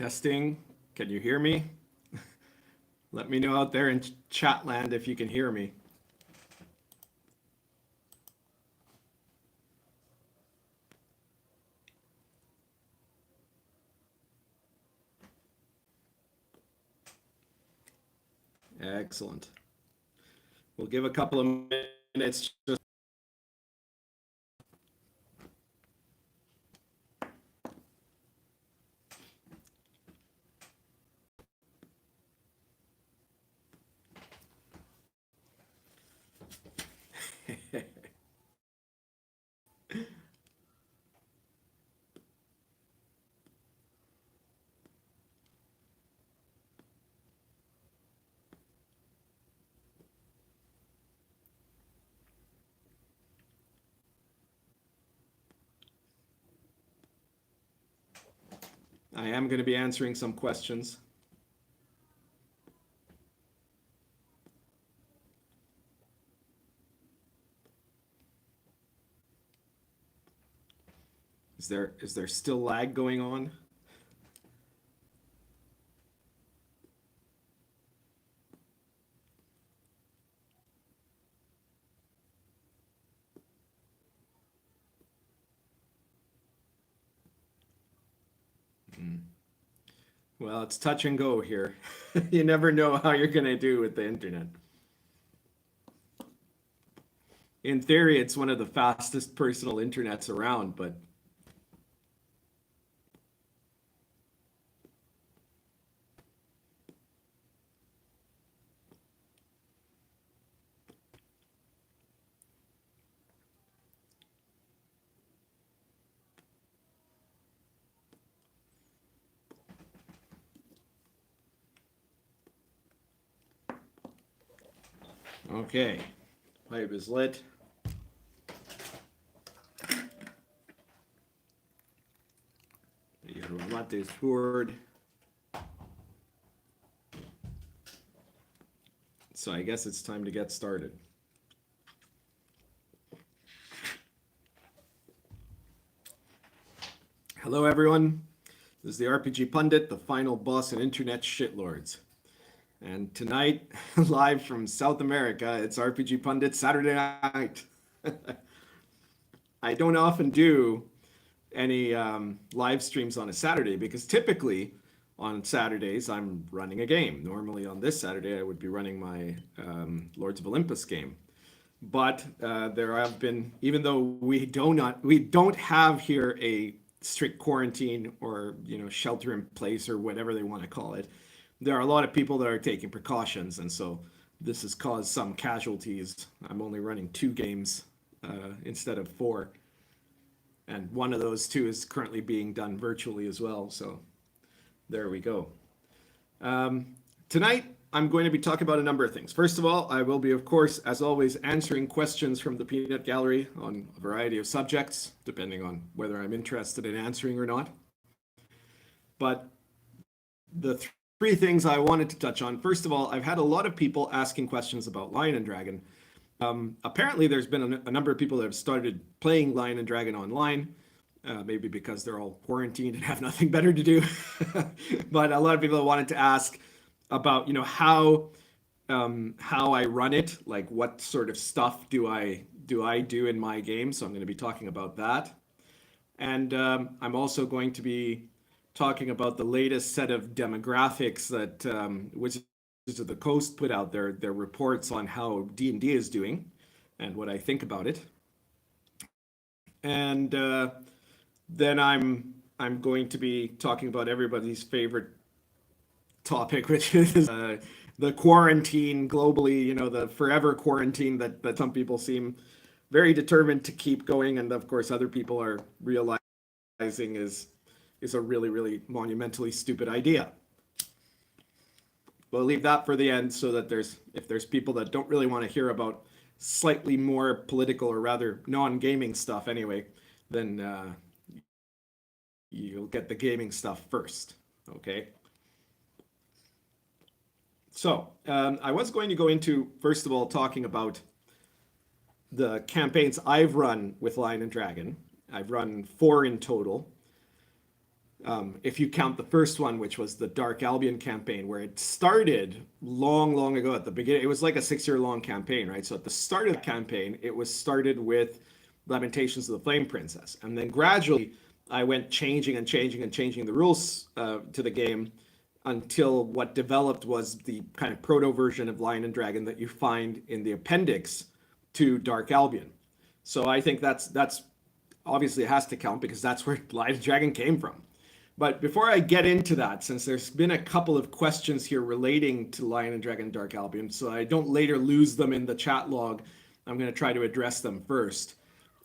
Testing. Can you hear me? Let me know out there in chat land if you can hear me. Excellent. We'll give a couple of minutes just I am going to be answering some questions. Is there still lag going on? Well, it's touch and go here. You never know how you're going to do with the internet. In theory, it's one of the fastest personal internets around, but okay, pipe is lit. Your latte is poured. So I guess it's time to get started. Hello everyone. This is the RPG Pundit, the final boss in Internet Shitlords. And tonight, live from South America, it's RPG Pundit Saturday night. I don't often do any live streams on a Saturday because typically on Saturdays I'm running a game. Normally on this Saturday I would be running my Lords of Olympus game. But there have been, even though we don't have here a strict quarantine or shelter in place or whatever they want to call it, there are a lot of people that are taking precautions, and so this has caused some casualties. I'm only running 2 games instead of 4, and one of those 2 is currently being done virtually as well, so there we go. Tonight I'm going to be talking about a number of things. First of all, I will be, of course, as always, answering questions from the Peanut Gallery on a variety of subjects, depending on whether I'm interested in answering or not. But the 3 things I wanted to touch on. First of all, I've had a lot of people asking questions about Lion and Dragon. Apparently, there's been a number of people that have started playing Lion and Dragon online, maybe because they're all quarantined and have nothing better to do. But a lot of people wanted to ask about, how I run it, like what sort of stuff do I do in my game. So I'm going to be talking about that, and I'm also going to be talking about the latest set of demographics that Wizards of the Coast put out their reports on how D&D is doing and what I think about it. And then I'm going to be talking about everybody's favorite topic, which is the quarantine globally, the forever quarantine that some people seem very determined to keep going, and of course other people are realizing is a really, really monumentally stupid idea. We'll leave that for the end so that if there's people that don't really want to hear about slightly more political or rather non-gaming stuff anyway, then you'll get the gaming stuff first, okay? So I was going to go into, first of all, talking about the campaigns I've run with Lion and Dragon. I've run 4 in total. If you count the first one, which was the Dark Albion campaign, where it started long, long ago at the beginning. It was like a 6-year-long campaign, right? So at the start of the campaign, it was started with Lamentations of the Flame Princess. And then gradually, I went changing and changing and changing the rules to the game until what developed was the kind of proto version of Lion and Dragon that you find in the appendix to Dark Albion. So I think that's obviously it has to count because that's where Lion and Dragon came from. But before I get into that, since there's been a couple of questions here relating to Lion and Dragon Dark Albion, so I don't later lose them in the chat log, I'm going to try to address them first.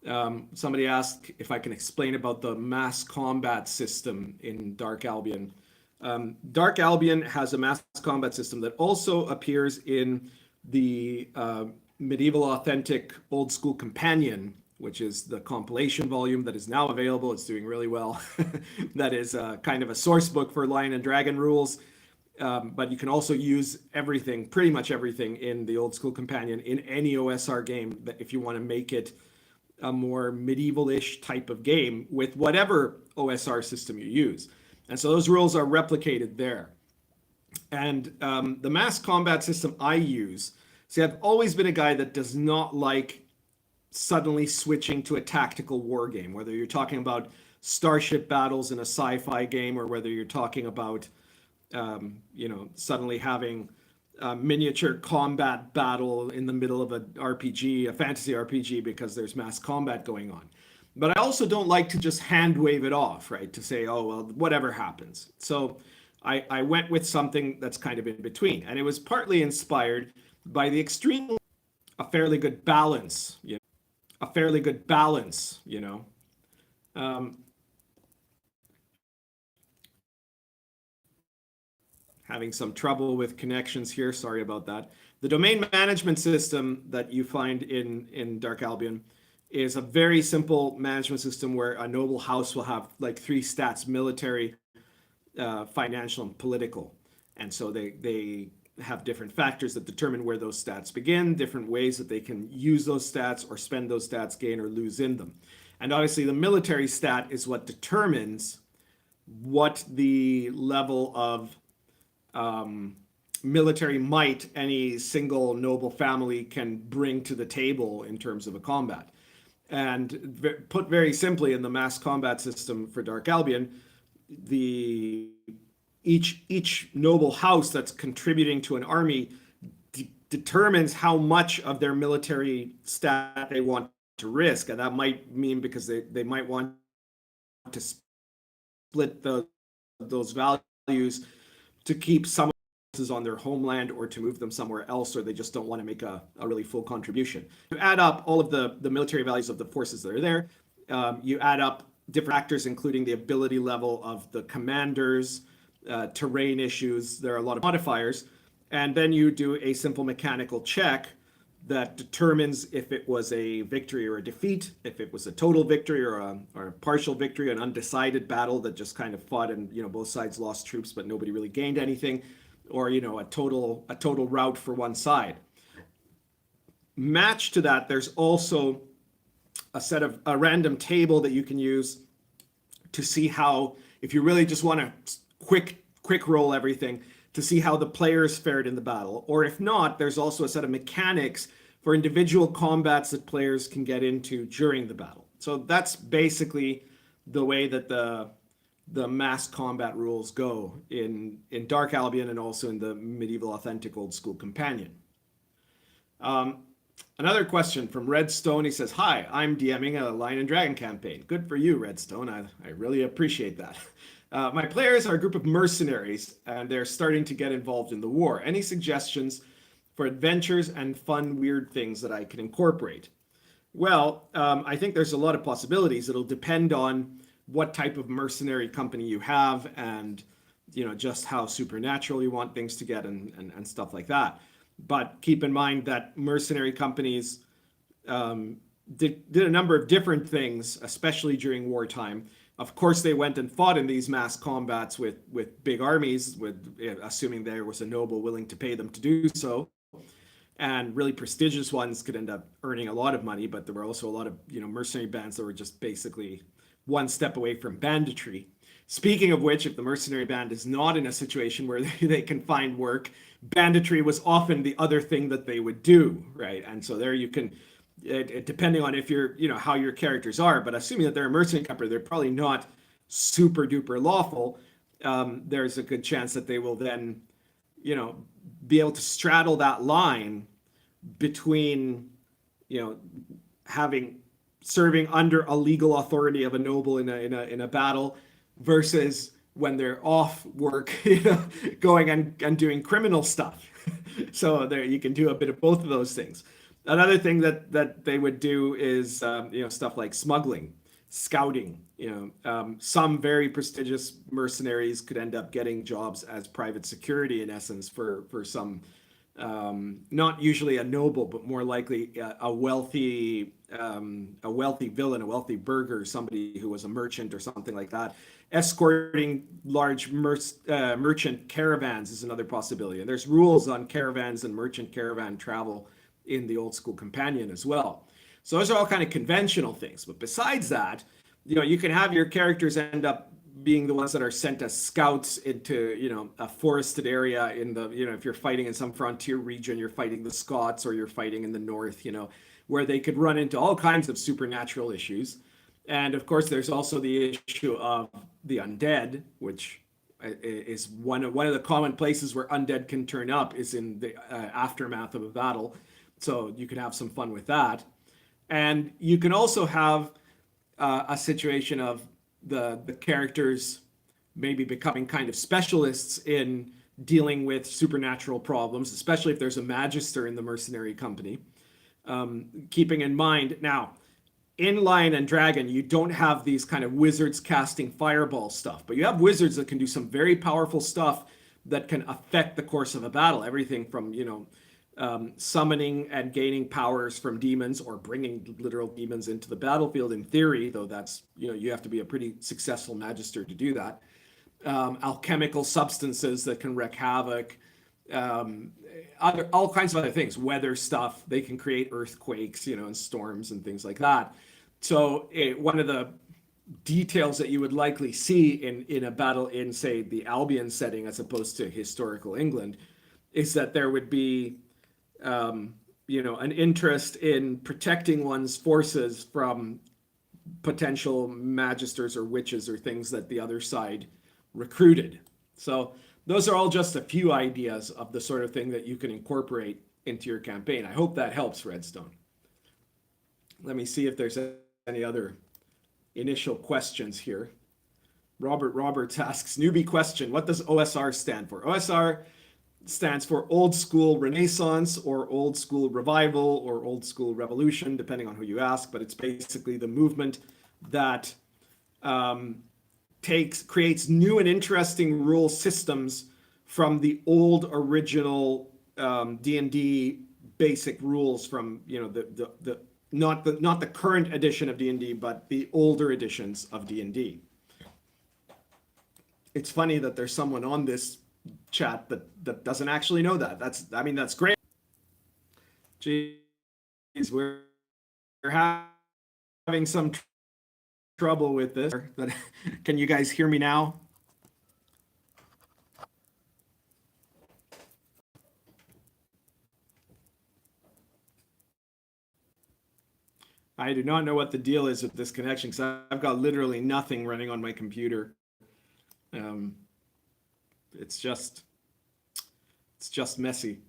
Somebody asked if I can explain about the mass combat system in Dark Albion. Dark Albion has a mass combat system that also appears in the Medieval Authentic Old School Companion, which is the compilation volume that is now available. It's doing really well. That is kind of a source book for Lion and Dragon rules. But you can also use everything, pretty much everything in the Old School Companion in any OSR game that if you want to make it a more medieval-ish type of game with whatever OSR system you use. And so those rules are replicated there. And the mass combat system I use, see, I've always been a guy that does not like suddenly switching to a tactical war game, whether you're talking about starship battles in a sci-fi game or whether you're talking about, suddenly having a miniature combat battle in the middle of an RPG, a fantasy RPG, because there's mass combat going on. But I also don't like to just hand wave it off, right? To say, oh, well, whatever happens. So I went with something that's kind of in between. And it was partly inspired by the extreme, a fairly good balance, Having some trouble with connections here. Sorry about that. The domain management system that you find in Dark Albion is a very simple management system where a noble house will have like 3 stats: military, financial, and political. And so they have different factors that determine where those stats begin, different ways that they can use those stats or spend those stats, gain or lose in them. And obviously the military stat is what determines what the level of military might any single noble family can bring to the table in terms of a combat. And put very simply, in the mass combat system for Dark Albion, each noble house that's contributing to an army determines how much of their military stat they want to risk. And that might mean because they might want to split those values to keep some on their homeland or to move them somewhere else, or they just don't want to make a really full contribution. You add up all of the military values of the forces that are there. You add up different factors, including the ability level of the commanders, terrain issues. There are a lot of modifiers. And then you do a simple mechanical check that determines if it was a victory or a defeat, if it was a total victory or a partial victory, an undecided battle that just kind of fought and both sides lost troops but nobody really gained anything, or a total rout for one side. Matched to that, there's also a random table that you can use to see how, if you really just want to quick roll everything, to see how the players fared in the battle. Or if not, there's also a set of mechanics for individual combats that players can get into during the battle. So that's basically the way that the mass combat rules go in Dark Albion and also in the Medieval Authentic Old School Companion. Another question from Redstone. He says, hi, I'm DMing a Lion and Dragon campaign. Good for you, Redstone. I really appreciate that. My players are a group of mercenaries, and they're starting to get involved in the war. Any suggestions for adventures and fun, weird things that I can incorporate? Well, I think there's a lot of possibilities. It'll depend on what type of mercenary company you have and, just how supernatural you want things to get and stuff like that. But keep in mind that mercenary companies did a number of different things, especially during wartime. Of course, they went and fought in these mass combats with big armies, assuming there was a noble willing to pay them to do so. And really prestigious ones could end up earning a lot of money, but there were also a lot of mercenary bands that were just basically one step away from banditry. Speaking of which, if the mercenary band is not in a situation where they can find work, banditry was often the other thing that they would do, right? And so there you can, depending on if you're, how your characters are, but assuming that they're a mercenary company, they're probably not super duper lawful. There's a good chance that they will then, be able to straddle that line between, having serving under a legal authority of a noble in a battle versus when they're off work, going and doing criminal stuff. So there you can do a bit of both of those things. Another thing that they would do is stuff like smuggling, scouting. Some very prestigious mercenaries could end up getting jobs as private security in essence for some not usually a noble, but more likely a wealthy villain, a wealthy burgher, somebody who was a merchant or something like that. Escorting large merchant caravans is another possibility. And there's rules on caravans and merchant caravan travel in the Old School Companion as well. So those are all kind of conventional things. But besides that, you can have your characters end up being the ones that are sent as scouts into, a forested area in the, if you're fighting in some frontier region, you're fighting the Scots or you're fighting in the north, where they could run into all kinds of supernatural issues. And of course, there's also the issue of the undead, which is one of the common places where undead can turn up is in the aftermath of a battle. So you can have some fun with that. And you can also have a situation of the characters maybe becoming kind of specialists in dealing with supernatural problems, especially if there's a magister in the mercenary company. Keeping in mind, now, in Lion and Dragon, you don't have these kind of wizards casting fireball stuff, but you have wizards that can do some very powerful stuff that can affect the course of a battle. Everything from, summoning and gaining powers from demons or bringing literal demons into the battlefield in theory, though that's, you have to be a pretty successful magister to do that. Alchemical substances that can wreak havoc, all kinds of other things, weather stuff. They can create earthquakes, and storms and things like that. So one of the details that you would likely see in a battle in, say, the Albion setting as opposed to historical England is that there would be an interest in protecting one's forces from potential magisters or witches or things that the other side recruited. So those are all just a few ideas of the sort of thing that you can incorporate into your campaign. I hope that helps, Redstone. Let me see if there's any other initial questions here. Robert Roberts asks, newbie question, what does OSR stand for? OSR stands for Old School Renaissance or Old School Revival or Old School Revolution, depending on who you ask, but it's basically the movement that creates new and interesting rule systems from the old original D&D basic rules from the not the current edition of D&D, but the older editions of D&D. It's funny that there's someone on this chat that doesn't actually know that. That's great. Jeez, we're having some trouble with this. But can you guys hear me now? I do not know what the deal is with this connection because I've got literally nothing running on my computer. It's just messy.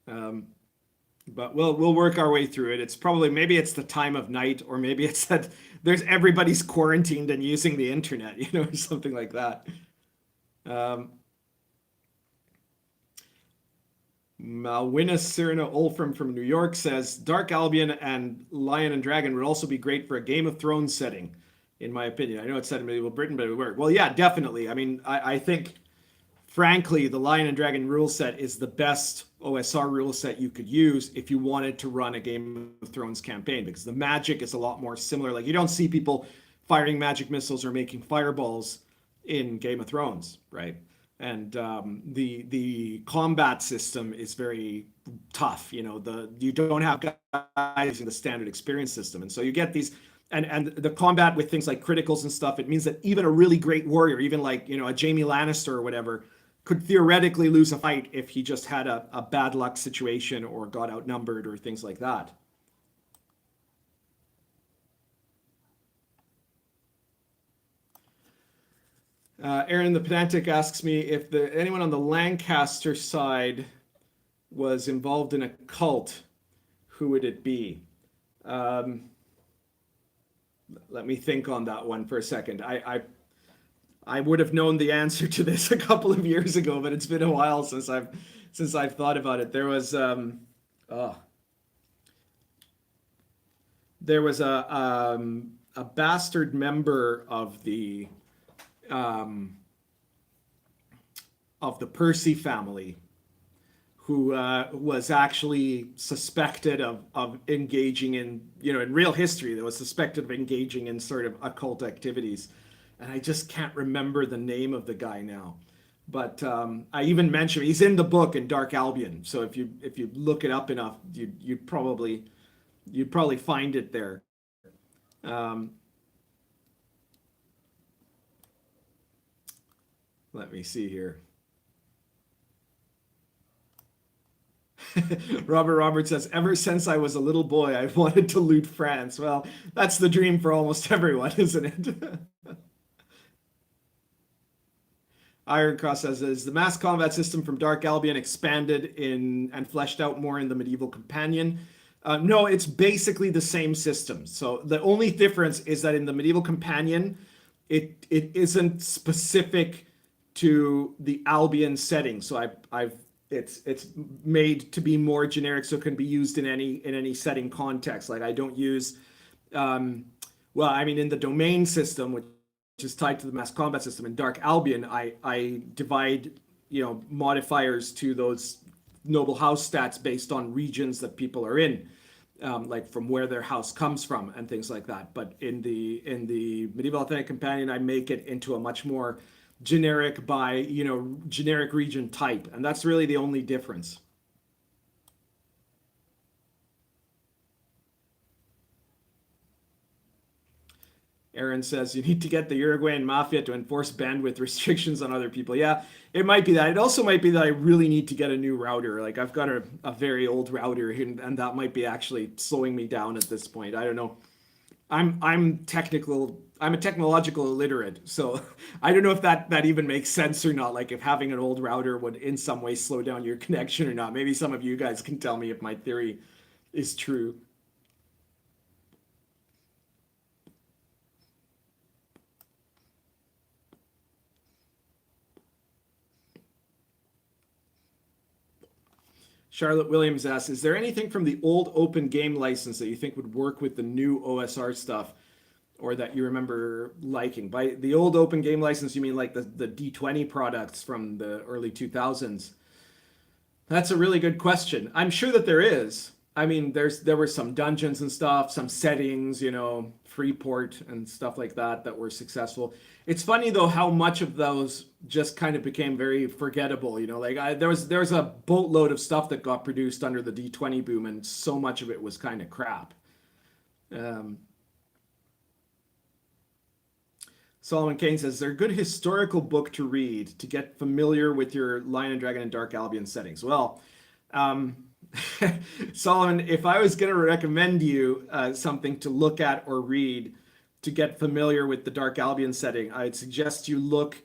But we'll work our way through it. It's probably, maybe it's the time of night, or maybe it's that there's everybody's quarantined and using the internet, or something like that. Malwina Cyrano Olfram from New York says, Dark Albion and Lion and Dragon would also be great for a Game of Thrones setting, in my opinion. I know it's set in medieval Britain, but it would work. Well, yeah, definitely. I mean, I think, frankly, the Lion and Dragon rule set is the best OSR rule set you could use if you wanted to run a Game of Thrones campaign, because the magic is a lot more similar. Like, you don't see people firing magic missiles or making fireballs in Game of Thrones, right? And the combat system is very tough. You don't have guys using the standard experience system, and so you get these and the combat with things like criticals and stuff, it means that even a really great warrior, even like, a Jaime Lannister or whatever, could theoretically lose a fight if he just had a bad luck situation or got outnumbered or things like that. Aaron the Pedantic asks me if anyone on the Lancaster side was involved in a cult, who would it be? Let me think on that one for a second. I would have known the answer to this a couple of years ago, but it's been a while since I've thought about it. There was a bastard member of the Percy family who was actually suspected of engaging in, in real history, that was suspected of engaging in sort of occult activities. And I just can't remember the name of the guy now. But I even mentioned, he's in the book in Dark Albion. So if you look it up enough, you'd probably find it there. Let me see here. Robert Roberts says, ever since I was a little boy, I've wanted to loot France. Well, that's the dream for almost everyone, isn't it? Iron Cross says, is the mass combat system from Dark Albion expanded and fleshed out more in the Medieval Companion? No, it's basically the same system. So the only difference is that in the Medieval Companion, it isn't specific to the Albion setting. So it's made to be more generic, so it can be used in any setting context. Like I don't use, in the domain system, which is tied to the mass combat system in Dark Albion, I divide modifiers to those noble house stats based on regions that people are in, like from where their house comes from and things like that. But in the Medieval Authentic Companion, I make it into a much more generic by generic region type, and that's really the only difference. Aaron says you need to get the Uruguayan mafia to enforce bandwidth restrictions on other people. Yeah, it might be that. It also might be that I really need to get a new router. Like I've got a very old router, and that might be actually slowing me down at this point. I don't know. I'm a technological illiterate, so I don't know if that even makes sense or not. Like if having an old router would in some way slow down your connection or not. Maybe some of you guys can tell me if my theory is true. Charlotte Williams asks, is there anything from the old open game license that you think would work with the new OSR stuff, or that you remember liking? By the old open game license, you mean like the D20 products from the early 2000s? That's a really good question. I'm sure that there is. I mean, there were some dungeons and stuff, some settings, Freeport and stuff like that were successful. It's funny though how much of those just kind of became very forgettable. Like there was a boatload of stuff that got produced under the D20 boom, and so much of it was kind of crap. Solomon Kane says, is there a good historical book to read to get familiar with your Lion and Dragon and Dark Albion settings? Well, Solomon, if I was going to recommend you something to look at or read to get familiar with the Dark Albion setting, I'd suggest you look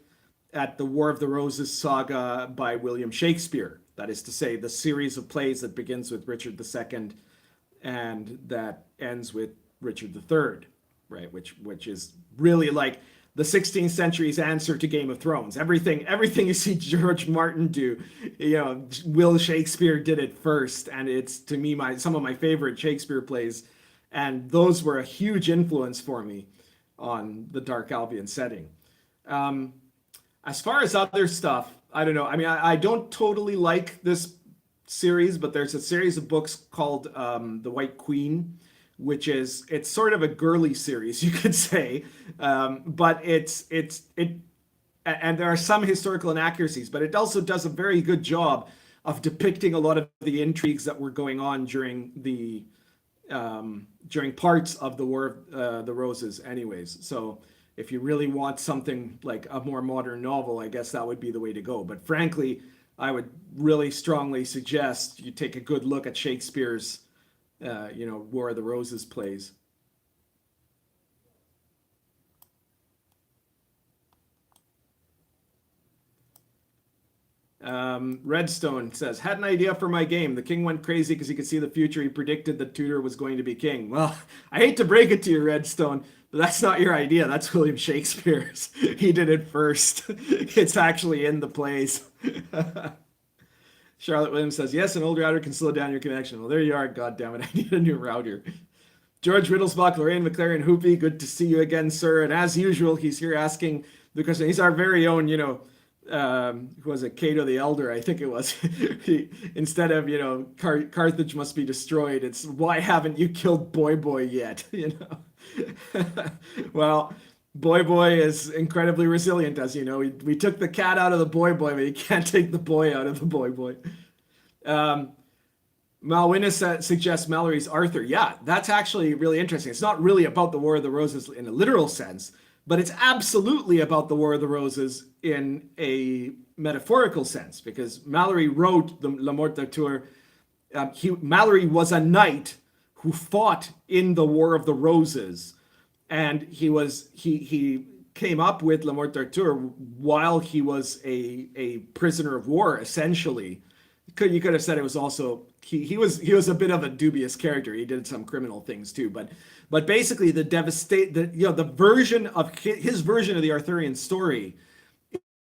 at the War of the Roses saga by William Shakespeare. That is to say, the series of plays that begins with Richard II and that ends with Richard III, right? Which is really like the 16th century's answer to Game of Thrones. Everything you see George Martin do, Will Shakespeare did it first, and it's to me some of my favorite Shakespeare plays, and those were a huge influence for me on the Dark Albion setting. As far as other stuff, I don't know. I mean, I don't totally like this series, but there's a series of books called The White Queen, which it's sort of a girly series, you could say, but and there are some historical inaccuracies, but it also does a very good job of depicting a lot of the intrigues that were going on during the during parts of the War of the Roses anyways. So if you really want something like a more modern novel, I guess that would be the way to go. But frankly, I would really strongly suggest you take a good look at Shakespeare's, War of the Roses plays. Redstone says, had an idea for my game. The king went crazy because he could see the future. He predicted that Tudor was going to be king. Well, I hate to break it to you, Redstone, but that's not your idea. That's William Shakespeare's. He did it first. It's actually in the plays. Charlotte Williams says, yes, an old router can slow down your connection. Well, there you are. God damn it. I need a new router. George Riddlesbach, Lorraine McLaren Hoopy, good to see you again, sir. And as usual, he's here asking the question. He's our very own, who was it, Cato the Elder, I think it was. Instead of, Carthage must be destroyed, it's why haven't you killed Boy yet? Well, Boy is incredibly resilient, as you know. We took the cat out of the boy, but you can't take the boy out of the boy. Malwinnis suggests Mallory's Arthur. Yeah, that's actually really interesting. It's not really about the War of the Roses in a literal sense, but it's absolutely about the War of the Roses in a metaphorical sense, because Mallory wrote the La Mort d'Arthur. Mallory was a knight who fought in the War of the Roses, and he came up with La Mort d'Arthur while he was a prisoner of war, essentially. You could have said it was also he was a bit of a dubious character. He did some criminal things too, but basically the version of his version of the Arthurian story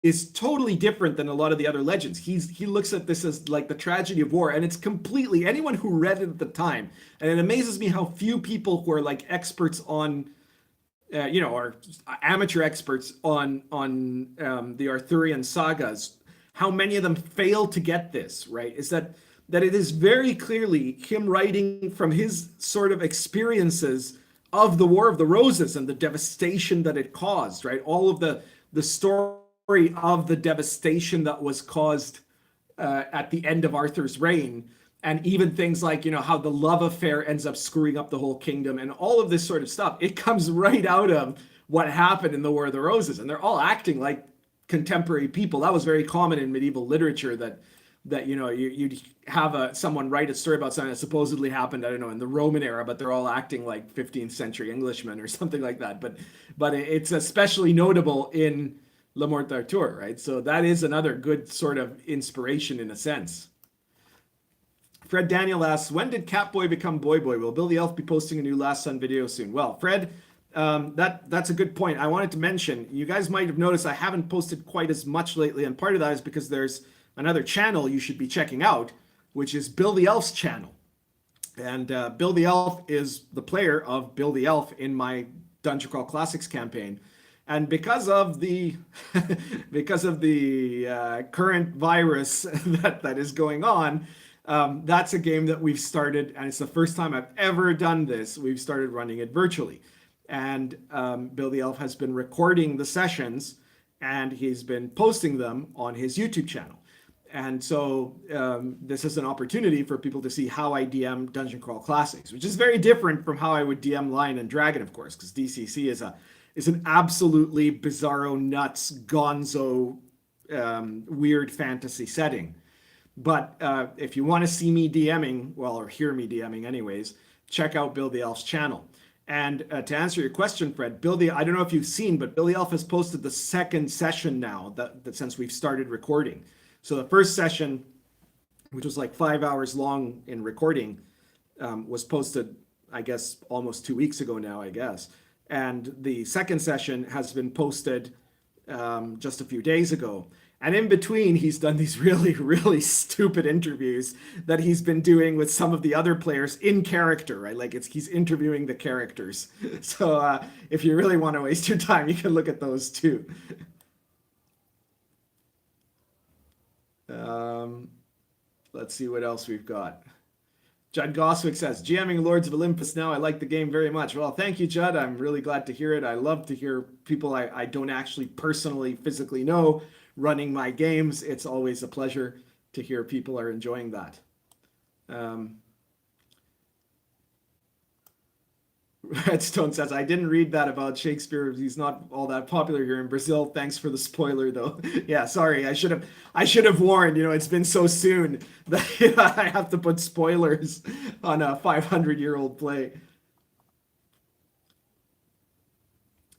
is totally different than a lot of the other legends. He looks at this as like the tragedy of war, and it's completely, anyone who read it at the time, and it amazes me how few people who are like experts on or amateur experts on the Arthurian sagas, how many of them fail to get this, right? Is that it is very clearly him writing from his sort of experiences of the War of the Roses and the devastation that it caused, right? All of the story of the devastation that was caused at the end of Arthur's reign, and even things like, how the love affair ends up screwing up the whole kingdom and all of this sort of stuff. It comes right out of what happened in the War of the Roses, and they're all acting like contemporary people. That was very common in medieval literature, that you'd have someone write a story about something that supposedly happened, I don't know, in the Roman era, but they're all acting like 15th century Englishmen or something like that. But it's especially notable in La Mort d'Arthur, right? So that is another good sort of inspiration in a sense. Fred Daniel asks, when did Catboy become Boy? Will Bill the Elf be posting a new Last Son video soon? Well, Fred, that's a good point. I wanted to mention, you guys might have noticed I haven't posted quite as much lately, and part of that is because there's another channel you should be checking out, which is Bill the Elf's channel. And Bill the Elf is the player of Bill the Elf in my Dungeon Crawl Classics campaign. And because of the current virus that is going on, that's a game that we've started, and it's the first time I've ever done this. We've started running it virtually. And Bill the Elf has been recording the sessions, and he's been posting them on his YouTube channel. And so this is an opportunity for people to see how I DM Dungeon Crawl Classics, which is very different from how I would DM Lion and Dragon, of course, because DCC is an absolutely bizarro, nuts, gonzo, weird fantasy setting. But if you want to see me DMing, or hear me DMing anyways, check out Bill the Elf's channel. And to answer your question, Fred, I don't know if you've seen, but Bill the Elf has posted the second session now that since we've started recording. So the first session, which was like 5 hours long in recording, was posted, I guess, almost 2 weeks ago now, I guess. And the second session has been posted just a few days ago. And in between, he's done these really, really stupid interviews that he's been doing with some of the other players in character, right? Like he's interviewing the characters. So if you really want to waste your time, you can look at those too. Let's see what else we've got. Judd Goswick says, GMing Lords of Olympus now. I like the game very much. Well, thank you, Judd. I'm really glad to hear it. I love to hear people I don't actually personally, physically know running my games. It's always a pleasure to hear people are enjoying that. Redstone says, I didn't read that about Shakespeare. He's not all that popular here in Brazil. Thanks for the spoiler, though. Yeah, sorry. I should have warned. It's been so soon that I have to put spoilers on a 500-year-old play.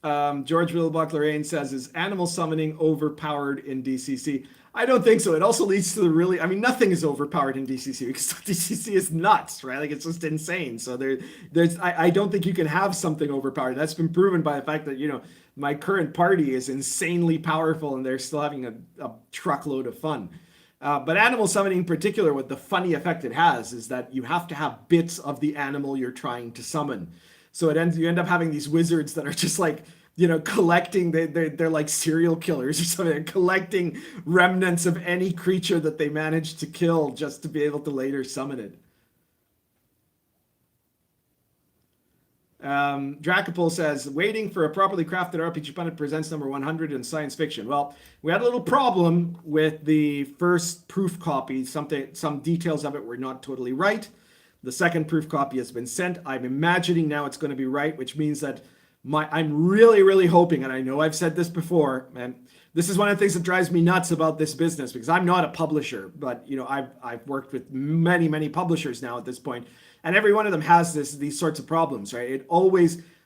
George Wilbach Lorraine says, is animal summoning overpowered in DCC? I don't think so. It also leads to nothing is overpowered in DCC because DCC is nuts, right? Like, it's just insane. So I don't think you can have something overpowered. That's been proven by the fact that, my current party is insanely powerful and they're still having a truckload of fun. But animal summoning in particular, what the funny effect it has is that you have to have bits of the animal you're trying to summon. So you end up having these wizards that are just like, collecting, they're like serial killers or something. They're collecting remnants of any creature that they manage to kill just to be able to later summon it. Dracopol says, waiting for a properly crafted RPG Pundit presents number 100 in science fiction. Well, we had a little problem with the first proof copy. Some details of it were not totally right. The second proof copy has been sent. I'm imagining now it's going to be right, which means that I'm really, really hoping, and I know I've said this before, and this is one of the things that drives me nuts about this business, because I'm not a publisher, but I've worked with many, many publishers now at this point, and every one of them has these sorts of problems, right?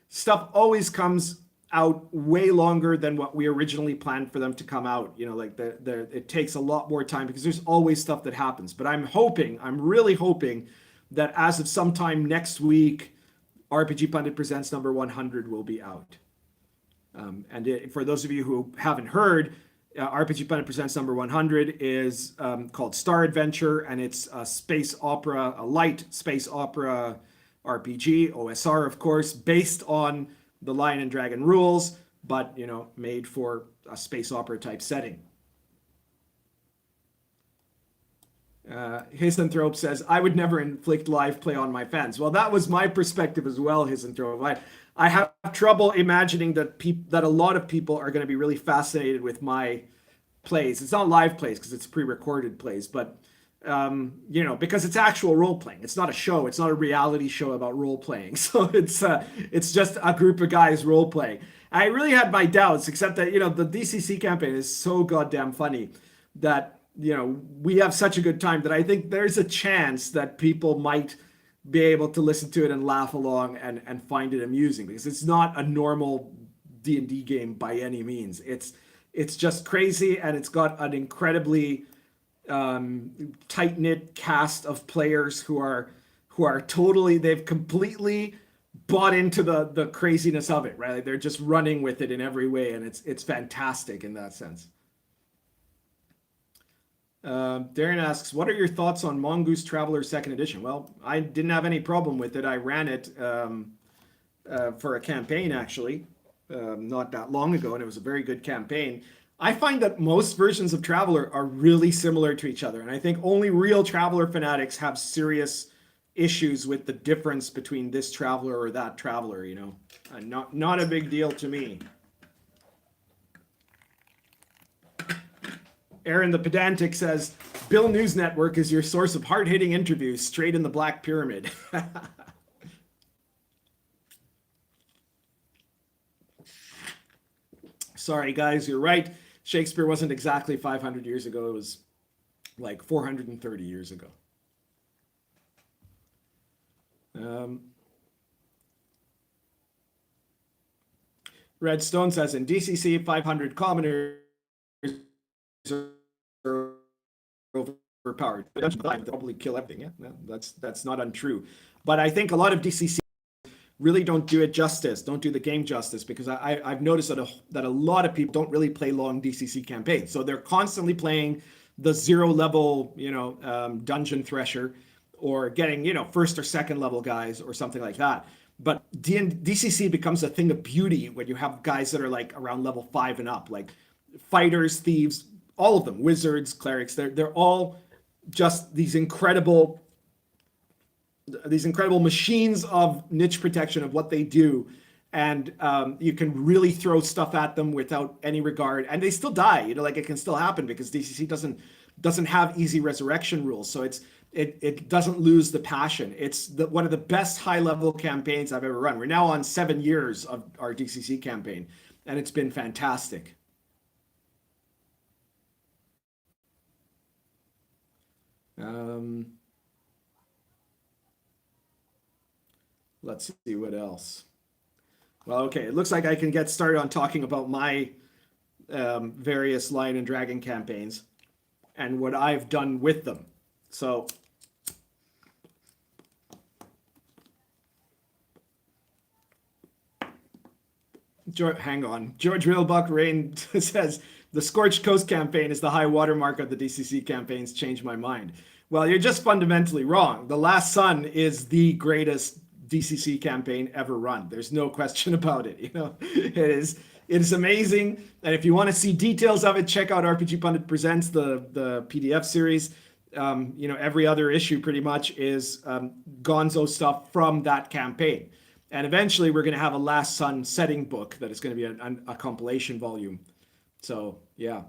Stuff always comes out way longer than what we originally planned for them to come out. It takes a lot more time because there's always stuff that happens. But I'm really hoping that as of sometime next week, RPG Pundit Presents number 100 will be out. For those of you who haven't heard, RPG Pundit Presents number 100 is called Star Adventure, and it's a light space opera RPG, OSR, of course, based on the Lion and Dragon rules, but, made for a space opera type setting. Hisanthrope says, I would never inflict live play on my fans. Well, that was my perspective as well, Hisanthrope. I have trouble imagining that a lot of people are going to be really fascinated with my plays. It's not live plays because it's pre-recorded plays, but because it's actual role playing. It's not a show. It's not a reality show about role playing. So it's just a group of guys role playing. I really had my doubts, except that the DCC campaign is so goddamn funny that we have such a good time that I think there's a chance that people might be able to listen to it and laugh along and find it amusing, because it's not a normal D&D game by any means. It's just crazy, and it's got an incredibly tight-knit cast of players who are they've completely bought into the craziness of it, right? Like, they're just running with it in every way, and it's fantastic in that sense. Darren asks, what are your thoughts on Mongoose Traveler 2nd Edition? Well, I didn't have any problem with it. I ran it for a campaign, actually, not that long ago, and it was a very good campaign. I find that most versions of Traveler are really similar to each other, and I think only real Traveler fanatics have serious issues with the difference between this Traveler or that Traveler, Not a big deal to me. Aaron the Pedantic says, Bill News Network is your source of hard-hitting interviews straight in the Black Pyramid. Sorry, guys, you're right. Shakespeare wasn't exactly 500 years ago. It was like 430 years ago. Redstone says, in DCC, 500 commoners are overpowered. They'll probably kill everything. Yeah, that's not untrue. But I think a lot of DCC really don't do it justice, don't do the game justice, because I've noticed that a lot of people don't really play long DCC campaigns. So they're constantly playing the 0 level, dungeon thresher, or getting, first or second level guys or something like that. But DCC becomes a thing of beauty when you have guys that are like around level 5 and up, like fighters, thieves, all of them, wizards, clerics. They're all just these incredible machines of niche protection of what they do. and you can really throw stuff at them without any regard, and they still die. Like it can still happen because DCC doesn't have easy resurrection rules, so it doesn't lose the passion. It's one of the best high level campaigns I've ever run. We're now on 7 years of our DCC campaign, and it's been fantastic. Let's see what else. Well, okay, it looks like I can get started on talking about my various Lion and Dragon campaigns and what I've done with them. So hang on. George Reelbuck Rain says, the Scorched Coast campaign is the high watermark of the DCC campaigns. Changed my mind. Well, you're just fundamentally wrong. The Last Sun is the greatest DCC campaign ever run. There's no question about it. It is amazing. And if you want to see details of it, check out RPG Pundit Presents, the PDF series. Every other issue pretty much is gonzo stuff from that campaign. And eventually we're going to have a Last Sun setting book that is going to be a compilation volume. So, yeah.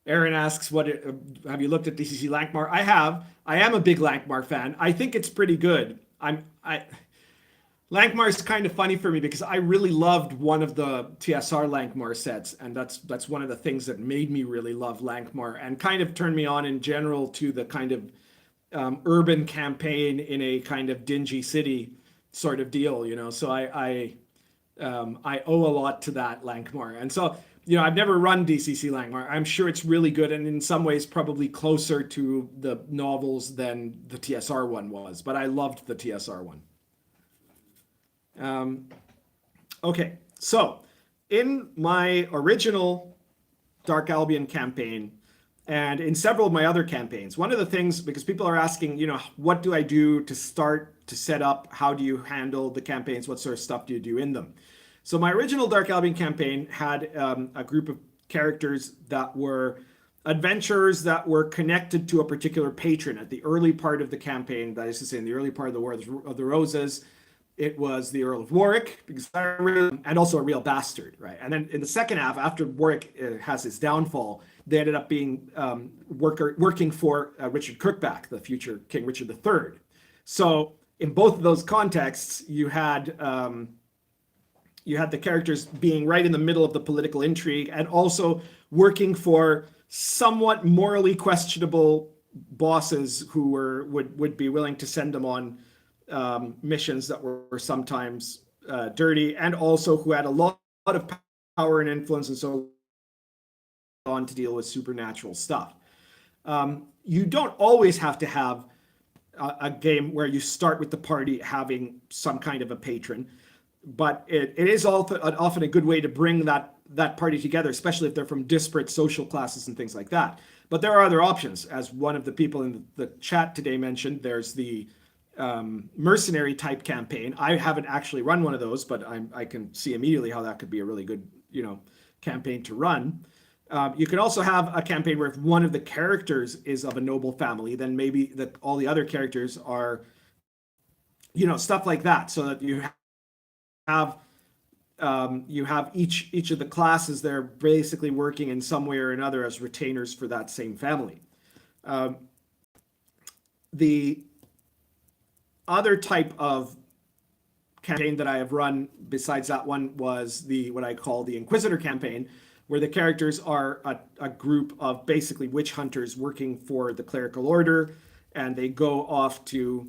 Aaron asks, have you looked at DCC Lankmar? I have. I am a big Lankmar fan. I think it's pretty good. Lankmar is kind of funny for me because I really loved one of the TSR Lankmar sets, and that's one of the things that made me really love Lankmar and kind of turned me on in general to the kind of urban campaign in a kind of dingy city sort of deal, So I owe a lot to that Lankmar, and so I've never run DCC Lankmar. I'm sure it's really good, and in some ways probably closer to the novels than the TSR one was. But I loved the TSR one. Okay, so in my original Dark Albion campaign and in several of my other campaigns, one of the things, because people are asking, what do I do to start to set up? How do you handle the campaigns? What sort of stuff do you do in them? So my original Dark Albion campaign had a group of characters that were adventurers that were connected to a particular patron. At the early part of the campaign, that is to say, in the early part of the War of the Roses, it was the Earl of Warwick, and also a real bastard, right? And then in the second half, after Warwick has his downfall, they ended up being working for Richard Crookback, the future King Richard III. So in both of those contexts, you had the characters being right in the middle of the political intrigue and also working for somewhat morally questionable bosses who would be willing to send them on missions that were sometimes dirty, and also who had a lot of power and influence and so on to deal with supernatural stuff. You don't always have to have a game where you start with the party having some kind of a patron, but it is often a good way to bring that party together, especially if they're from disparate social classes and things like that. But there are other options. As one of the people in the chat today mentioned, there's the mercenary type campaign. I haven't actually run one of those, but I can see immediately how that could be a really good, campaign to run. You could also have a campaign where if one of the characters is of a noble family, then maybe all the other characters are, stuff like that, so that you have each of the classes they're basically working in some way or another as retainers for that same family. The other type of campaign that I have run besides that one was what I call the Inquisitor Campaign, where the characters are a group of basically witch hunters working for the clerical order, and they go off to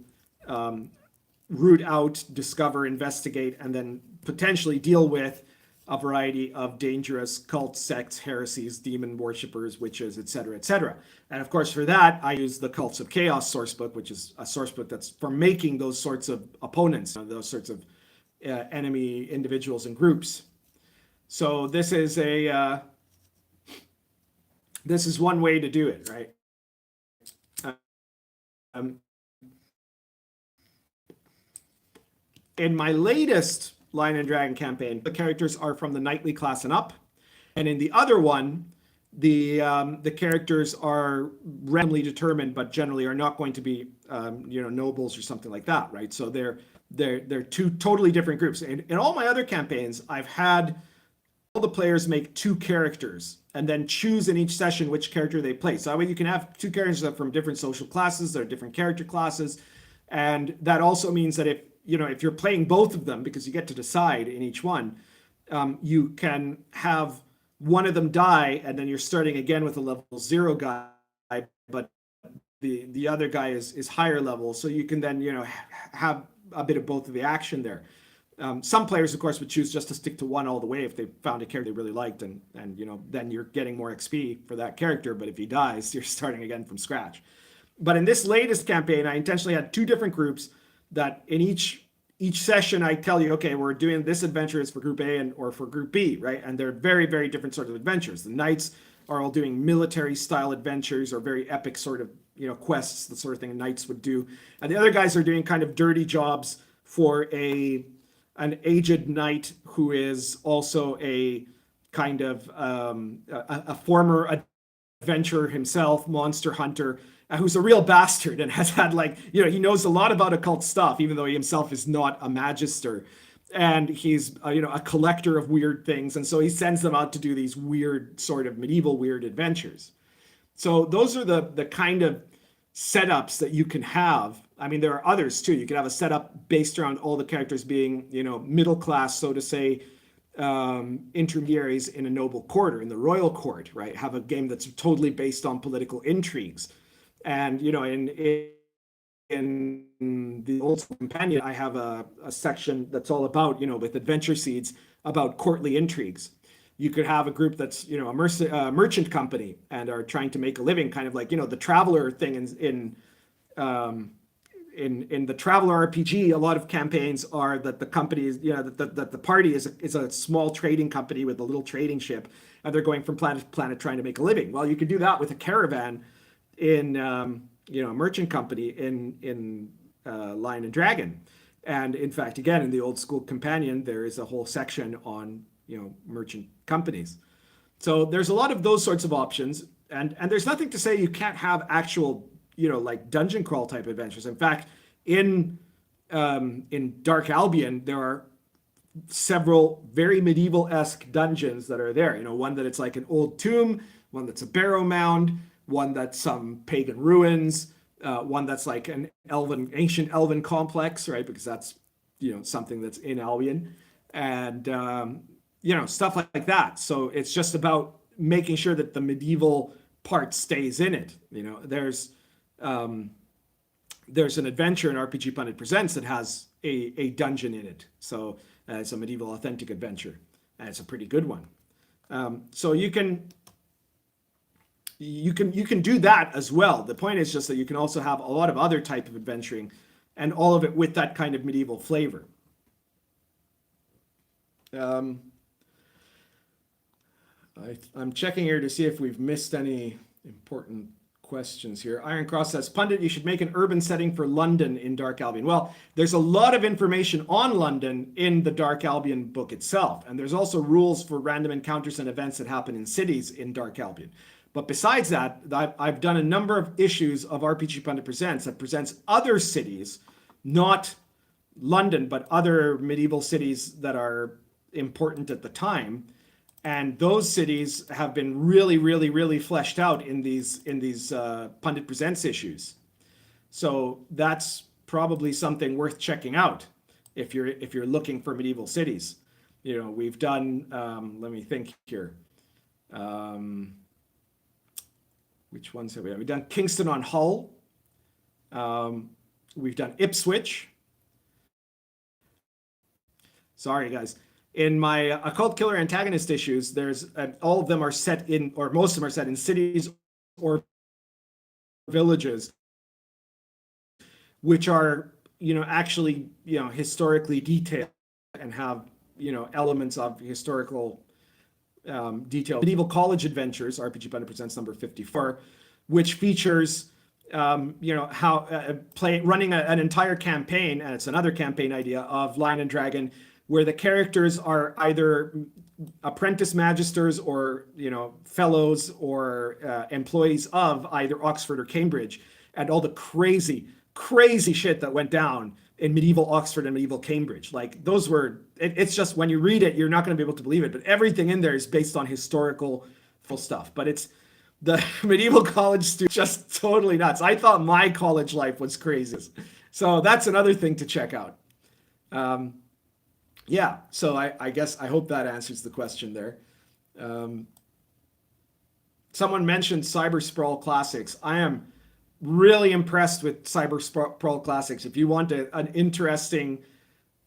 root out, discover, investigate, and then potentially deal with a variety of dangerous cults, sects, heresies, demon worshippers, witches, etc., etc. And of course, for that, I use the Cults of Chaos sourcebook, which is a sourcebook that's for making those sorts of opponents, those sorts of enemy individuals and groups. So this is one way to do it, right? In my latest Lion and Dragon campaign, the characters are from the knightly class and up, and in the other one, the characters are randomly determined, but generally are not going to be nobles or something like that, right? So they're they're two totally different groups. In all my other campaigns, I've had all the players make 2 characters and then choose in each session which character they play. So that way you can have 2 characters that are from different social classes, they're different character classes. And that also means that if you're playing both of them, because you get to decide in each one, you can have one of them die and then you're starting again with a level 0 guy, but the other guy is higher level. So you can then, have a bit of both of the action there. Some players, of course, would choose just to stick to one all the way if they found a character they really liked, and then you're getting more XP for that character. But if he dies, you're starting again from scratch. But in this latest campaign, I intentionally had 2 different groups that in each session I tell you, okay, we're doing this adventure is for Group A or for Group B, right? And they're very, very different sorts of adventures. The knights are all doing military style adventures or very epic sort of quests, the sort of thing knights would do, and the other guys are doing kind of dirty jobs for an aged knight who is also a kind of a former adventurer himself, monster hunter, who's a real bastard and has had he knows a lot about occult stuff, even though he himself is not a magister. And he's a collector of weird things. And so he sends them out to do these weird sort of medieval weird adventures. So those are the kind of setups that you can have. I mean, there are others too. You could have a setup based around all the characters being, middle class, so to say, intermediaries in a noble court or in the royal court, right? Have a game that's totally based on political intrigues. And, in the Old School Companion, I have a section that's all about, with adventure seeds about courtly intrigues. You could have a group that's, a merchant company and are trying to make a living, kind of like, the Traveler thing in the Traveler RPG. A lot of campaigns are that the company is, that the party is a small trading company with a little trading ship, and they're going from planet to planet trying to make a living. Well, you could do that with a caravan in a merchant company in Lion and Dragon. And in fact, again, in the Old School Companion, there is a whole section on merchant companies. So there's a lot of those sorts of options, and there's nothing to say you can't have actual like dungeon crawl type adventures. In fact, in Dark Albion, there are several very medieval-esque dungeons that are there. One that it's like an old tomb, one that's a barrow mound, one that's some pagan ruins, one that's like an ancient elven complex, right? Because that's something that's in Albion, and stuff like that. So it's just about making sure that the medieval part stays in it. There's an adventure in RPGPundit Presents that has a dungeon in it. So it's a medieval authentic adventure, and it's a pretty good one. So you can do that as well. The point is just that you can also have a lot of other type of adventuring, and all of it with that kind of medieval flavor. I'm checking here to see if we've missed any important questions here. Iron Cross says, Pundit, you should make an urban setting for London in Dark Albion. Well, there's a lot of information on London in the Dark Albion book itself, and there's also rules for random encounters and events that happen in cities in Dark Albion. But besides that, I've done a number of issues of RPGPundit Presents that presents other cities, not London, but other medieval cities that are important at the time. And those cities have been really, really, really fleshed out in these Pundit Presents issues. So that's probably something worth checking out if you're looking for medieval cities. We've done. Let me think here. Which ones have we done? We've done Kingston on Hull. We've done Ipswich. Sorry, guys. In my Occult Killer Antagonist issues, there's all of them are set in, or most of them are set in cities or villages, which are, actually, historically detailed and have, elements of historical detail. Medieval College Adventures, RPGPundit Presents number 54, which features, running an entire campaign, and it's another campaign idea of Lion and Dragon, where the characters are either apprentice magisters or, fellows or employees of either Oxford or Cambridge, and all the crazy shit that went down in medieval Oxford and medieval Cambridge. Like those were, it's just when you read it, you're not going to be able to believe it. But everything in there is based on historical stuff. But it's the medieval college student just totally nuts. I thought my college life was crazy. So that's another thing to check out. Yeah, so I guess I hope that answers the question there. Someone mentioned Cyber Sprawl Classics. I am really impressed with Cyber Sprawl Classics. If you want an interesting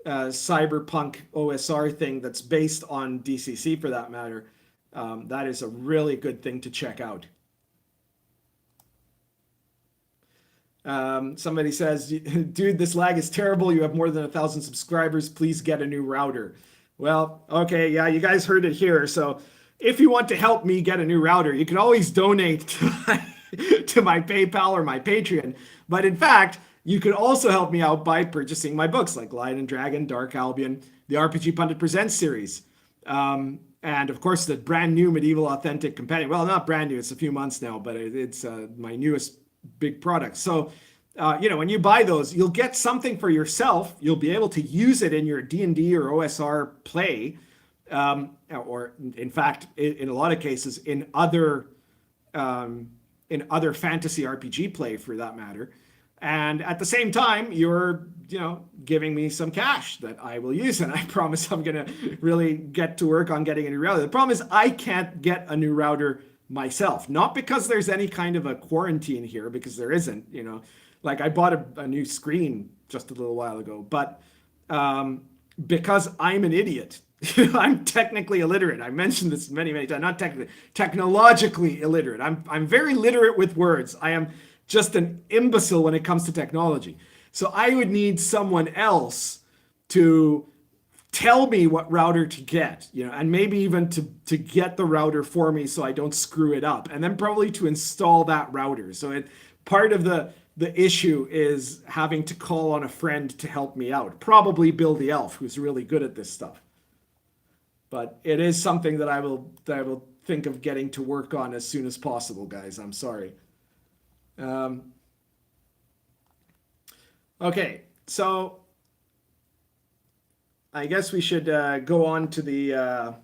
cyberpunk OSR thing that's based on DCC for that matter, that is a really good thing to check out. Somebody says, dude, this lag is terrible. You have more than 1,000 subscribers. Please get a new router. Well, okay, yeah, you guys heard it here. So if you want to help me get a new router, you can always donate to my PayPal or my Patreon. But in fact, you can also help me out by purchasing my books like Lion and Dragon, Dark Albion, the RPG Pundit Presents series. And of course, the brand new Medieval Authentic Companion. Well, not brand new, it's a few months now, but it's my newest big product. So, when you buy those, you'll get something for yourself. You'll be able to use it in your D&D or OSR play. Or in fact, in a lot of cases, in other fantasy RPG play for that matter. And at the same time, you're, giving me some cash that I will use. And I promise I'm going to really get to work on getting a new router. The problem is I can't get a new router myself, not because there's any kind of a quarantine here, because there isn't, like I bought a new screen just a little while ago, but because I'm an idiot. I'm technically illiterate. I mentioned this many times. Not technically, technologically illiterate. I'm very literate with words. I am just an imbecile when it comes to technology. So I would need someone else to tell me what router to get, and maybe even to get the router for me so I don't screw it up, and then probably to install that router. So part of the issue is having to call on a friend to help me out. Probably Bill the Elf, who's really good at this stuff. But it is something that I will think of getting to work on as soon as possible, guys. I'm sorry. Okay, so I guess we should go on to the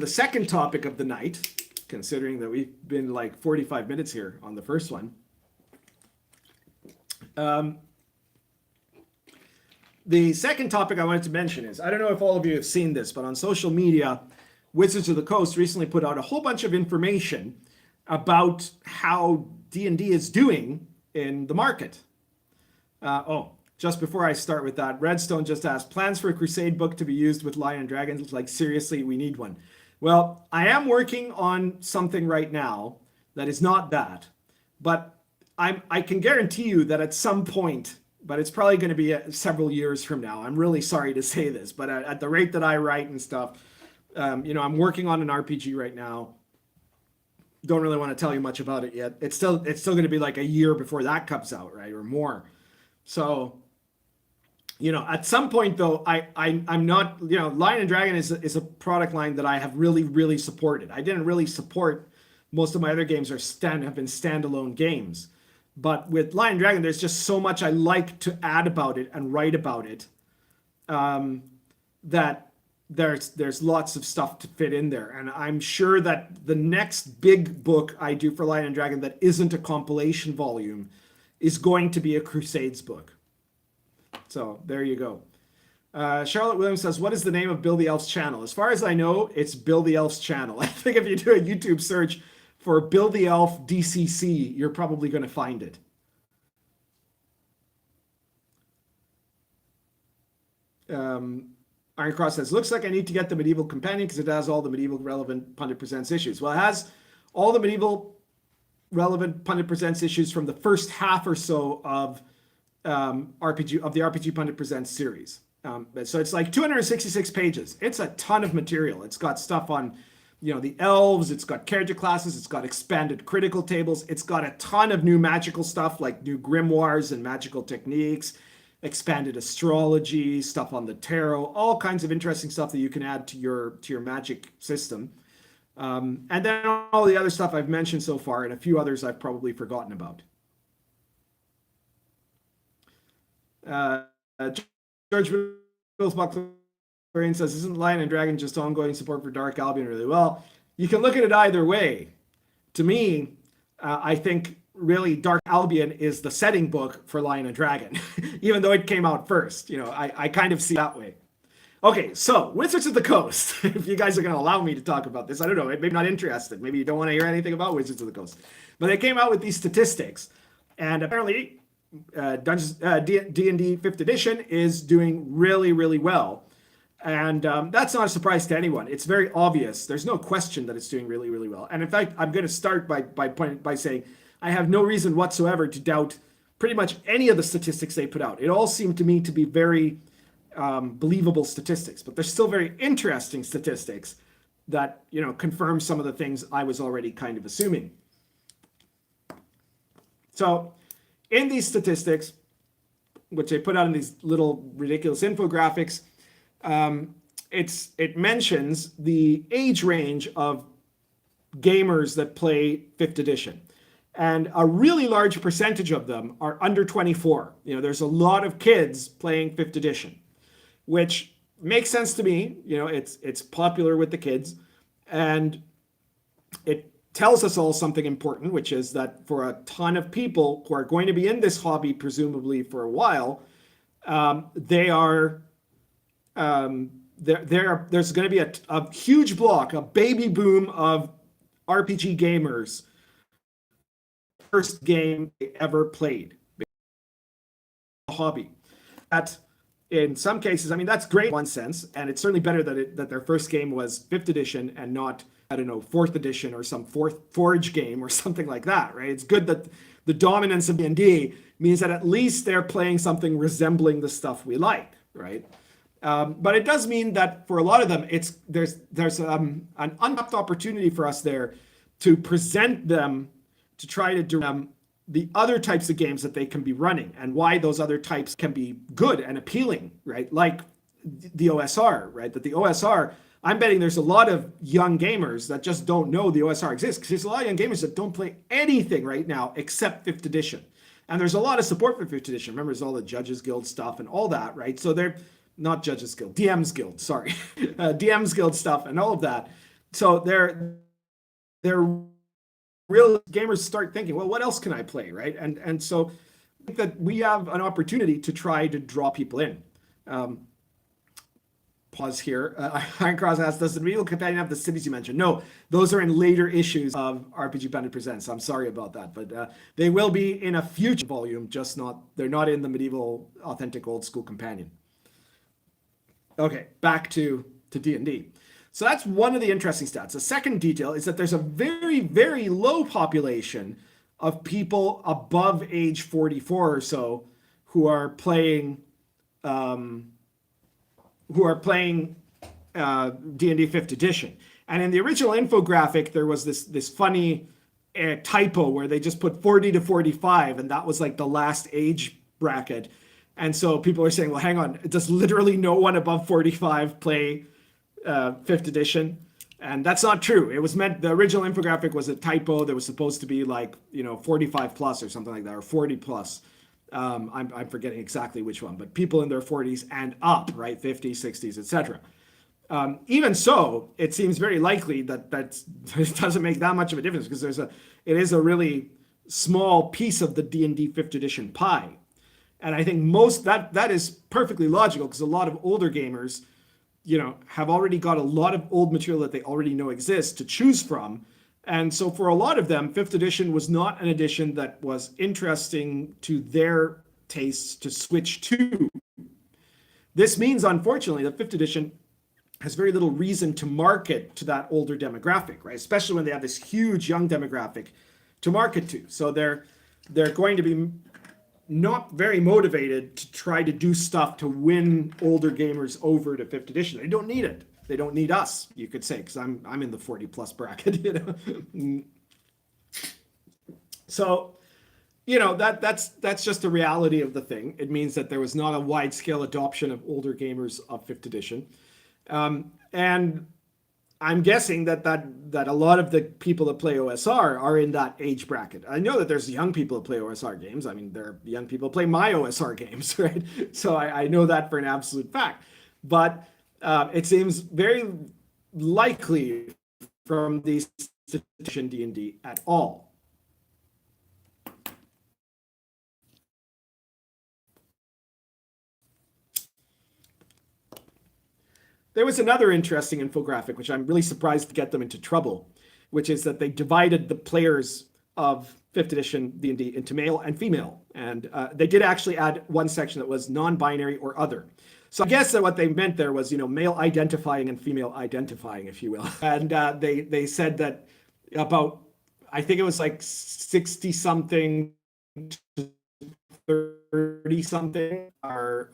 second topic of the night, considering that we've been like 45 minutes here on the first one. The second topic I wanted to mention is, I don't know if all of you have seen this, but on social media, Wizards of the Coast recently put out a whole bunch of information about how D&D is doing in the market. Just before I start with that, Redstone just asked, plans for a Crusade book to be used with Lion and Dragons? Like, seriously, we need one. Well, I am working on something right now that is not that, but I can guarantee you that at some point, but it's probably going to be several years from now. I'm really sorry to say this, but at the rate that I write and stuff, I'm working on an RPG right now. Don't really want to tell you much about it yet. It's still going to be like a year before that comes out, right, or more. So, at some point though, I'm not, Lion and Dragon is a product line that I have really, really supported. I didn't really support most of my other games have been standalone games. But with Lion and Dragon, there's just so much I like to add about it and write about it, that there's lots of stuff to fit in there. And I'm sure that the next big book I do for Lion and Dragon that isn't a compilation volume is going to be a Crusades book. So there you go. Charlotte Williams says, what is the name of Bill the Elf's channel? As far as I know, it's Bill the Elf's channel. I think if you do a YouTube search for Bill the Elf DCC, you're probably going to find it. Iron Cross says, looks like I need to get the Medieval Companion because it has all the medieval relevant Pundit Presents issues. Well, it has all the medieval relevant Pundit Presents issues from the first half or so of the RPG Pundit Presents series. So it's like 266 pages. It's a ton of material. It's got stuff on, the elves. It's got character classes. It's got expanded critical tables. It's got a ton of new magical stuff like new grimoires and magical techniques, expanded astrology, stuff on the tarot, all kinds of interesting stuff that you can add to your magic system. And then all the other stuff I've mentioned so far and a few others I've probably forgotten about. Uh, George Bills Buckler says, isn't Lion and Dragon just ongoing support for Dark Albion really? Well, you can look at it either way. To me, I think really Dark Albion is the setting book for Lion and Dragon, even though it came out first. I kind of see it that way. Okay, so Wizards of the Coast. If you guys are going to allow me to talk about this, I don't know. Maybe not interested. Maybe you don't want to hear anything about Wizards of the Coast. But they came out with these statistics, and apparently, D&D 5th edition is doing really, really well. And that's not a surprise to anyone. It's very obvious. There's no question that it's doing really, really well. And in fact, I'm going to start by saying I have no reason whatsoever to doubt pretty much any of the statistics they put out. It all seemed to me to be very believable statistics, but they're still very interesting statistics that confirm some of the things I was already kind of assuming. So in these statistics, which they put out in these little ridiculous infographics, it mentions the age range of gamers that play 5th edition. And a really large percentage of them are under 24. There's a lot of kids playing 5th edition, which makes sense to me. It's popular with the kids, and it tells us all something important, which is that for a ton of people who are going to be in this hobby, presumably for a while, there's going to be a huge block, a baby boom of RPG gamers. First game they ever played, hobby. That in some cases, that's great in one sense, and it's certainly better that their first game was 5th edition and not, 4th edition or some Forge game or something like that, right? It's good that the dominance of D&D means that at least they're playing something resembling the stuff we like, right? But it does mean that for a lot of them, there's an untapped opportunity for us there to present them, to try to do the other types of games that they can be running and why those other types can be good and appealing, right? Like the OSR, right? That the OSR, I'm betting there's a lot of young gamers that just don't know the OSR exists, because there's a lot of young gamers that don't play anything right now except 5th edition. And there's a lot of support for 5th edition. Remember, there's all the Judges Guild stuff and all that, right? So they're not Judges Guild, DMs Guild, sorry. DMs Guild stuff and all of that. So they're real gamers start thinking, well, what else can I play, right? And so I think that we have an opportunity to try to draw people in. Pause here. Ironcross asks, does the Medieval Companion have the cities you mentioned? No, those are in later issues of RPGPundit Presents. I'm sorry about that, but they will be in a future volume, they're not in the Medieval Authentic Old School Companion. Okay, back to D&D. So that's one of the interesting stats. The second detail is that there's a very, very low population of people above age 44 or so who are playing D&D 5th edition. And in the original infographic, there was this funny typo where they just put 40 to 45, and that was like the last age bracket. And so people are saying, well, hang on, does literally no one above 45 play 5th edition? And that's not true. It was meant, the original infographic was a typo. There was supposed to be 45 plus or something like that, or 40 plus. I'm forgetting exactly which one, but people in their 40s and up, right? 50s, 60s, etc. Even so, it seems very likely that it doesn't make that much of a difference, because it is a really small piece of the D&D 5th edition pie. And I think that is perfectly logical, because a lot of older gamers, have already got a lot of old material that they already know exists to choose from. And so for a lot of them, 5th edition was not an edition that was interesting to their tastes to switch to. This means, unfortunately, that 5th edition has very little reason to market to that older demographic, right? Especially when they have this huge young demographic to market to. So they're going to be not very motivated to try to do stuff to win older gamers over to 5th edition. They don't need it. They don't need us, you could say, because I'm in the 40 plus bracket, So, that's just the reality of the thing. It means that there was not a wide scale adoption of older gamers of 5th edition. And I'm guessing that a lot of the people that play OSR are in that age bracket. I know that there's young people that play OSR games. I mean, there are young people that play my OSR games, right? So I know that for an absolute fact. But it seems very likely from the institution D&D at all. There was another interesting infographic, which I'm really surprised to get them into trouble, which is that they divided the players of 5th edition D&D into male and female. And they did actually add one section that was non-binary or other. So I guess that what they meant there was, male identifying and female identifying, if you will. And they said that about, I think it was like 60 something to 30 something are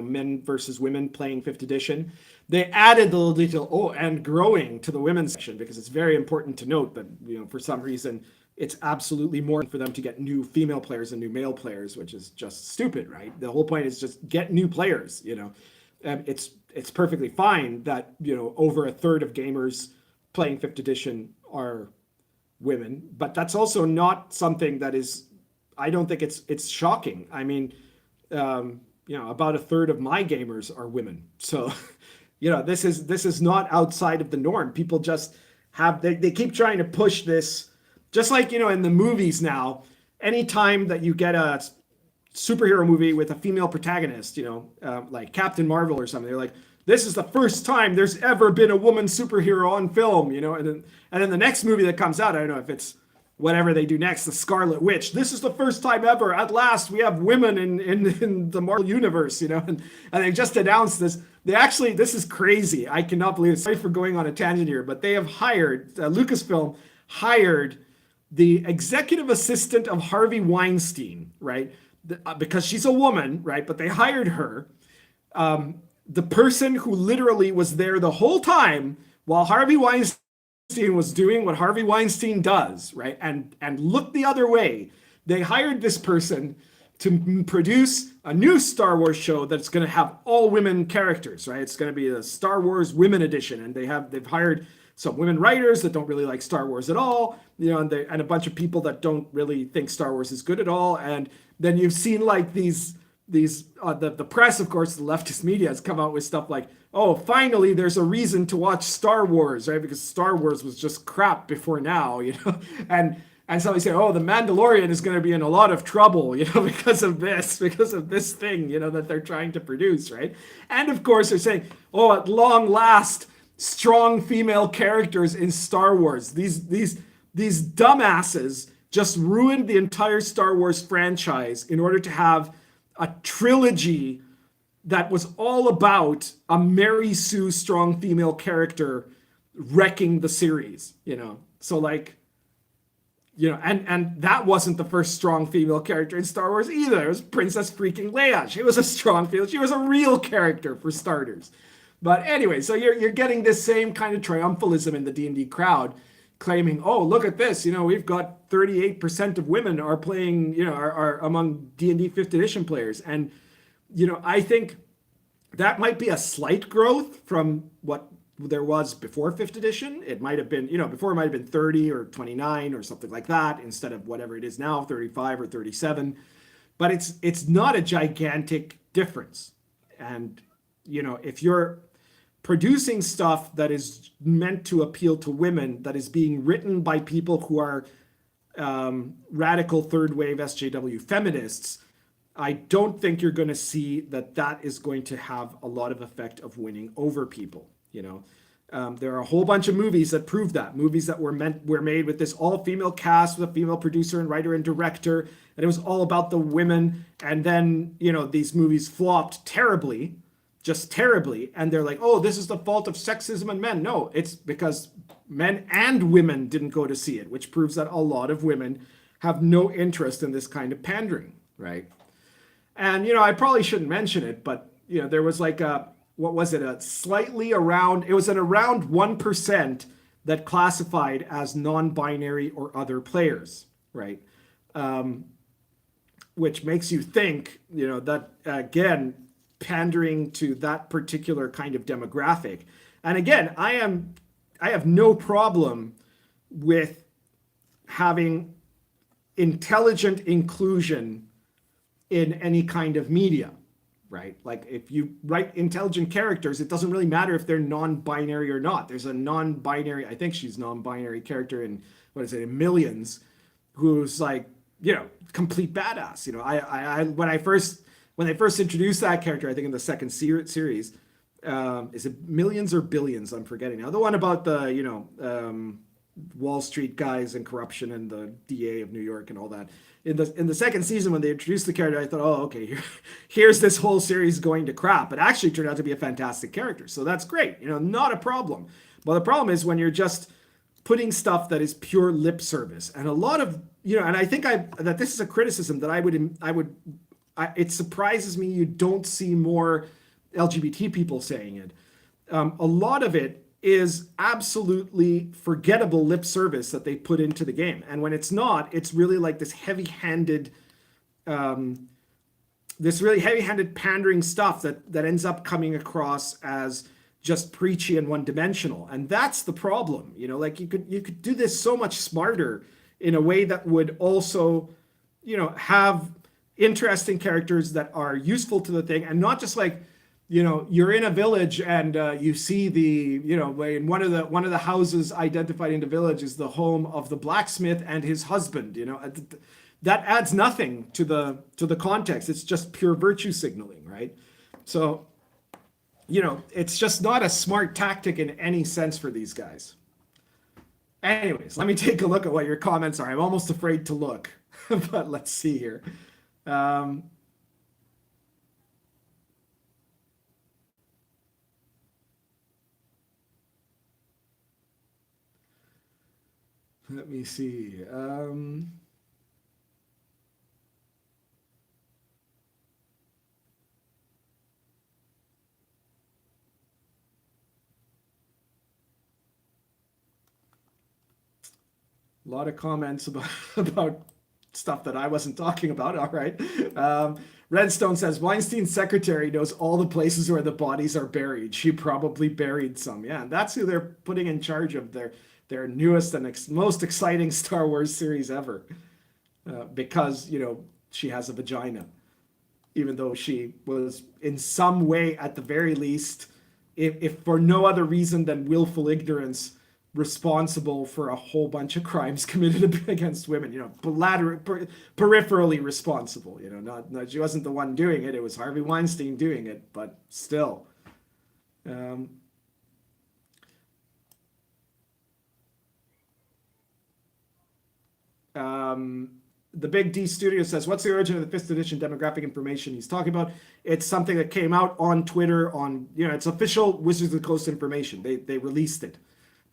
men versus women playing 5th edition. They added the little detail, and growing to the women's section, because it's very important to note that, for some reason, it's absolutely more for them to get new female players and new male players, which is just stupid, right? The whole point is just get new players, It's perfectly fine that, over a third of gamers playing 5th edition are women, but that's also not something that is, I don't think it's shocking. I mean, about a third of my gamers are women. So, this is not outside of the norm. People just they keep trying to push this, just like, in the movies now, anytime that you get a superhero movie with a female protagonist, like Captain Marvel or something, they're like, this is the first time there's ever been a woman superhero on film, and then the next movie that comes out, I don't know if it's whatever they do next, the Scarlet Witch. This is the first time ever. At last, we have women in the Marvel universe, and they just announced this. This is crazy. I cannot believe it. Sorry for going on a tangent here, but they have hired, Lucasfilm hired the executive assistant of Harvey Weinstein, right? Because she's a woman, right? But they hired her. The person who literally was there the whole time while Harvey Weinstein was doing what Harvey Weinstein does, right? And look the other way. They hired this person to produce a new Star Wars show that's going to have all women characters, right? It's going to be the Star Wars Women Edition, and they've hired some women writers that don't really like Star Wars at all, and a bunch of people that don't really think Star Wars is good at all. And then you've seen like the press, of course, the leftist media has come out with stuff like, oh, finally there's a reason to watch Star Wars, right? Because Star Wars was just crap before now, and so they say, oh, the Mandalorian is going to be in a lot of trouble, because of this thing, that they're trying to produce, right? And of course they're saying, oh, at long last, strong female characters in Star Wars. These dumbasses just ruined the entire Star Wars franchise in order to have a trilogy that was all about a Mary Sue strong female character wrecking the series, So like, and that wasn't the first strong female character in Star Wars either. It was Princess freaking Leia. She was a strong female. She was a real character for starters. But anyway, so you're getting this same kind of triumphalism in the D&D crowd, claiming, oh, look at this, we've got 38% of women are playing, are among D&D 5th edition players. And, I think that might be a slight growth from what there was before 5th edition. It might have been, before it might have been 30 or 29 or something like that, instead of whatever it is now, 35 or 37. But it's not a gigantic difference. And, if you're producing stuff that is meant to appeal to women, that is being written by people who are radical third wave SJW feminists, I don't think you're going to see that is going to have a lot of effect of winning over people. There are a whole bunch of movies that prove that. Movies that were made with this all-female cast, with a female producer and writer and director, and it was all about the women. And then, these movies flopped terribly, just terribly. And they're like, oh, this is the fault of sexism and men. No, it's because men and women didn't go to see it, which proves that a lot of women have no interest in this kind of pandering, right? And, I probably shouldn't mention it, but, there was like what was it? It was at around 1% that classified as non-binary or other players, right? Which makes you think, that, again, pandering to that particular kind of demographic. And again, I am have no problem with having intelligent inclusion in any kind of media, right? Like if you write intelligent characters, it doesn't really matter if they're non-binary or not. There's a non-binary, I think she's non-binary character in, what is it, in Millions, who's like, you know, complete badass. You know, I when they first introduced that character, I think in the second series, is it Millions or Billions? I'm forgetting now. The one about the, you know, Wall Street guys and corruption and the DA of New York and all that. In the second season, when they introduced the character, I thought, oh, okay, here's this whole series going to crap. But actually turned out to be a fantastic character. So that's great. You know, not a problem. But the problem is when you're just putting stuff that is pure lip service. And a lot of, you know, and I think that this is a criticism that it surprises me you don't see more LGBT people saying it. A lot of it is absolutely forgettable lip service that they put into the game. And when it's not, it's really like this heavy-handed pandering stuff that ends up coming across as just preachy and one-dimensional. And that's the problem. You know, like you could do this so much smarter in a way that would also, you know, have interesting characters that are useful to the thing, and not just like, you know, you're in a village and you see the, you know, in one of the houses identified in the village is the home of the blacksmith and his husband. You know, that adds nothing to the context. It's just pure virtue signaling, right? So, you know, it's just not a smart tactic in any sense for these guys. Anyways, let me take a look at what your comments are. I'm almost afraid to look, but let's see here. Let me see. A lot of comments about stuff that I wasn't talking about. All right. Redstone says Weinstein's secretary knows all the places where the bodies are buried. She probably buried some. Yeah, and that's who they're putting in charge of their newest and most exciting Star Wars series ever. Because, you know, she has a vagina. Even though she was in some way, at the very least, if for no other reason than willful ignorance, responsible for a whole bunch of crimes committed against women, you know, peripherally responsible, you know, not she wasn't the one doing it. It was Harvey Weinstein doing it, but still. The Big D Studio says, what's the origin of the 5th edition demographic information he's talking about? It's something that came out on Twitter you know, it's official Wizards of the Coast information. They released it.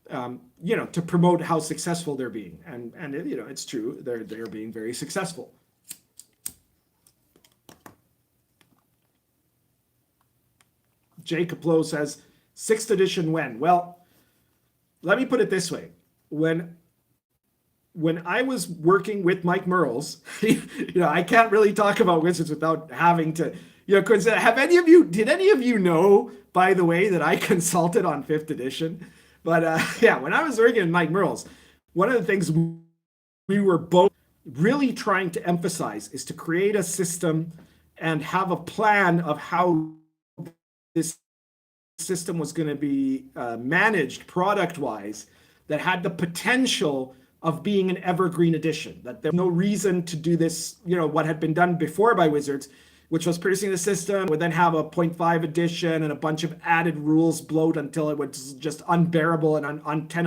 You know, to promote how successful they're being, and you know, it's true, they're being very successful. Jacob Lowe says 6th edition when? Well, let me put it this way: when I was working with Mike Merles, you know, I can't really talk about Wizards without having to, you know, consider. Did any of you know, by the way, that I consulted on 5th edition? But yeah, when I was working with Mike Merles, one of the things we were both really trying to emphasize is to create a system and have a plan of how this system was going to be managed product-wise that had the potential of being an evergreen edition, that there's no reason to do this, you know, what had been done before by Wizards, which was producing the system, would then have a 0.5 edition and a bunch of added rules bloat until it was just unbearable and untenable